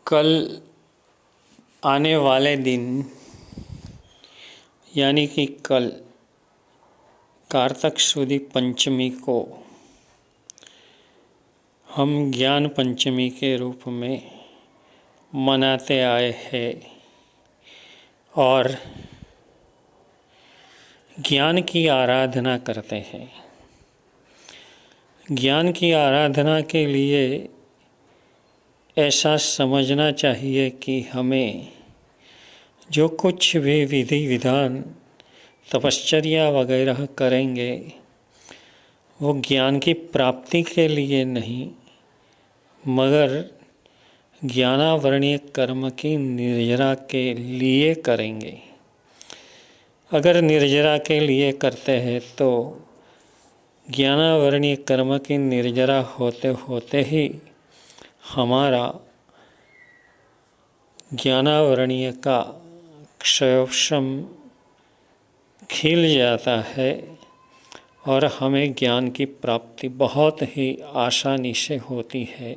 कल आने वाले दिन यानी कि कल कार्तक सुदी पंचमी को हम ज्ञान पंचमी के रूप में मनाते आए हैं और ज्ञान की आराधना करते हैं। ज्ञान की आराधना के लिए ऐसा समझना चाहिए कि हमें जो कुछ भी विधि विधान तपश्चर्या वगैरह करेंगे वो ज्ञान की प्राप्ति के लिए नहीं मगर ज्ञानावरणीय कर्म की निर्जरा के लिए करेंगे। अगर निर्जरा के लिए करते हैं तो ज्ञानावरणीय कर्म की निर्जरा होते होते ही हमारा ज्ञानावरणीय का क्षयोक्षम खिल जाता है और हमें ज्ञान की प्राप्ति बहुत ही आसानी से होती है।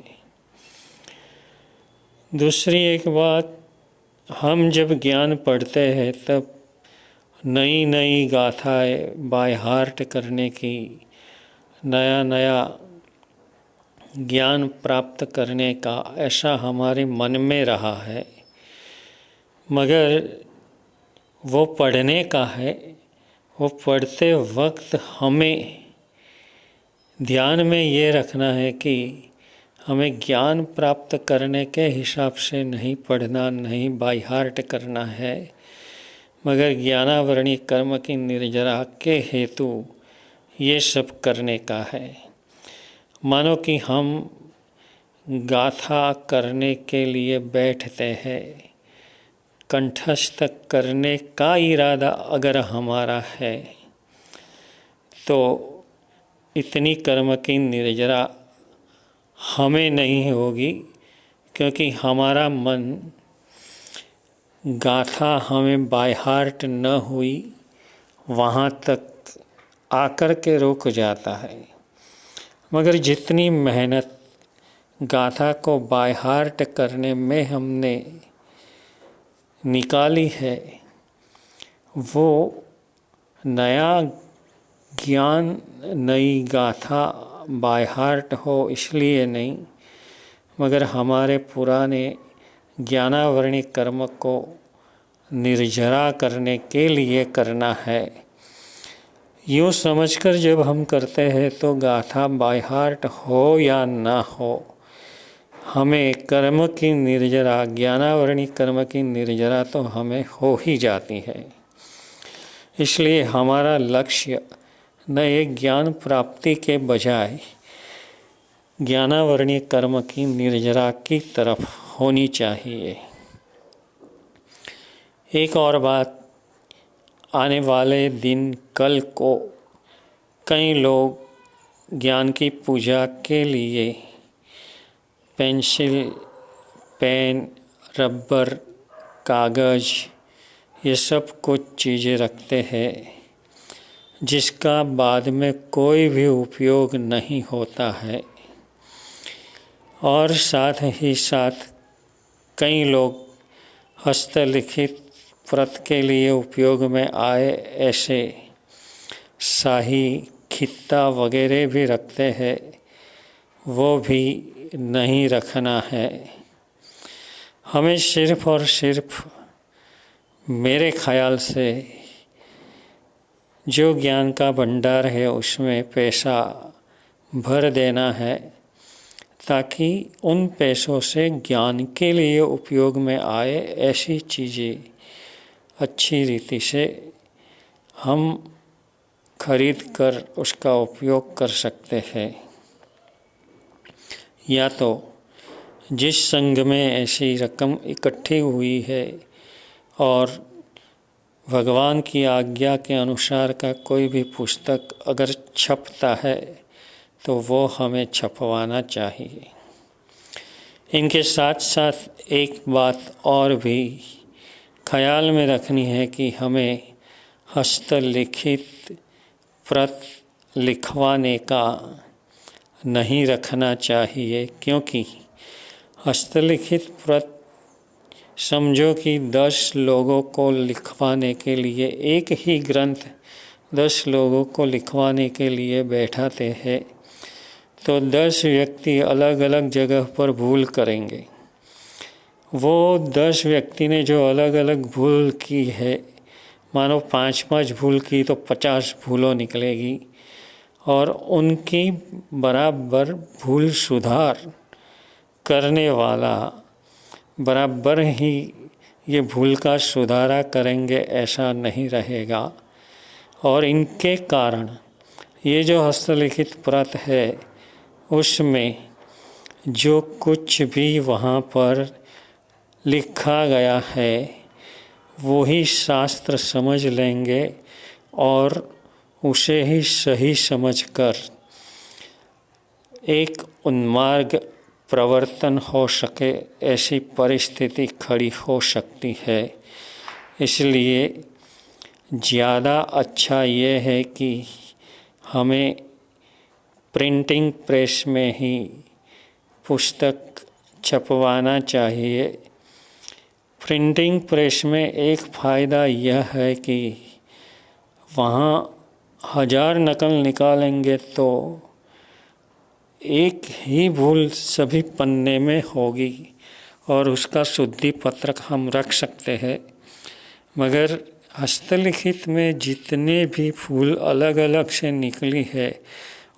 दूसरी एक बात, हम जब ज्ञान पढ़ते हैं तब नई नई गाथाएं बाय हार्ट करने की, नया नया ज्ञान प्राप्त करने का ऐसा हमारे मन में रहा है, मगर वो पढ़ने का है। वो पढ़ते वक्त हमें ध्यान में ये रखना है कि हमें ज्ञान प्राप्त करने के हिसाब से नहीं पढ़ना, नहीं बाय हार्ट करना है, मगर ज्ञानावरणीय कर्म की निर्जरा के हेतु ये सब करने का है। मानो कि हम गाथा करने के लिए बैठते हैं, कंठस्थ करने का इरादा अगर हमारा है तो इतनी कर्म की निर्जरा हमें नहीं होगी, क्योंकि हमारा मन गाथा हमें बाय हार्ट न हुई वहाँ तक आकर के रुक जाता है। मगर जितनी मेहनत गाथा को बाय हार्ट करने में हमने निकाली है वो नया ज्ञान, नई गाथा बाय हार्ट हो इसलिए नहीं, मगर हमारे पुराने ज्ञानावरणीय कर्म को निर्जरा करने के लिए करना है। यूँ समझकर जब हम करते हैं तो गाथा बाय हार्ट हो या ना हो, हमें कर्म की निर्जरा, ज्ञानावरणीय कर्म की निर्जरा तो हमें हो ही जाती है। इसलिए हमारा लक्ष्य नए ज्ञान प्राप्ति के बजाय ज्ञानावरणीय कर्म की निर्जरा की तरफ होनी चाहिए। एक और बात, आने वाले दिन कल को कई लोग ज्ञान की पूजा के लिए पेंसिल, पेन, रबर, कागज़ ये सब कुछ चीज़ें रखते हैं जिसका बाद में कोई भी उपयोग नहीं होता है। और साथ ही साथ कई लोग हस्तलिखित व्रत के लिए उपयोग में आए ऐसे शाही, खित्ता वगैरह भी रखते हैं, वो भी नहीं रखना है। हमें सिर्फ और सिर्फ मेरे ख्याल से जो ज्ञान का भंडार है उसमें पैसा भर देना है, ताकि उन पैसों से ज्ञान के लिए उपयोग में आए ऐसी चीज़ें अच्छी रीति से हम खरीद कर उसका उपयोग कर सकते हैं। या तो जिस संघ में ऐसी रकम इकट्ठी हुई है और भगवान की आज्ञा के अनुसार का कोई भी पुस्तक अगर छपता है तो वो हमें छपवाना चाहिए। इनके साथ साथ एक बात और भी ख्याल में रखनी है कि हमें हस्तलिखित व्रत लिखवाने का नहीं रखना चाहिए, क्योंकि हस्तलिखित व्रत समझो कि 10 लोगों को लिखवाने के लिए एक ही ग्रंथ 10 लोगों को लिखवाने के लिए बैठाते हैं तो 10 व्यक्ति अलग अलग जगह पर भूल करेंगे। वो 10 व्यक्ति ने जो अलग अलग भूल की है, मानो 5-5 भूल की तो 50 भूलों निकलेगी और उनकी बराबर भूल सुधार करने वाला बराबर ही ये भूल का सुधारा करेंगे ऐसा नहीं रहेगा। और इनके कारण ये जो हस्तलिखित प्रत है उसमें जो कुछ भी वहाँ पर लिखा गया है वही शास्त्र समझ लेंगे और उसे ही सही समझकर एक उन्मार्ग प्रवर्तन हो सके ऐसी परिस्थिति खड़ी हो सकती है। इसलिए ज़्यादा अच्छा ये है कि हमें प्रिंटिंग प्रेस में ही पुस्तक छपवाना चाहिए। प्रिंटिंग प्रेस में एक फ़ायदा यह है कि वहाँ 1000 नकल निकालेंगे तो एक ही भूल सभी पन्ने में होगी और उसका शुद्धि पत्रक हम रख सकते हैं। मगर हस्तलिखित में जितने भी भूल अलग अलग से निकली है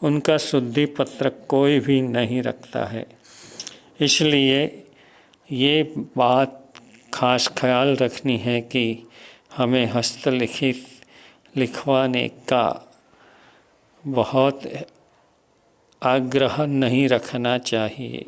उनका शुद्धि पत्रक कोई भी नहीं रखता है। इसलिए ये बात खास ख्याल रखनी है कि हमें हस्तलिखित लिखवाने का बहुत आग्रह नहीं रखना चाहिए।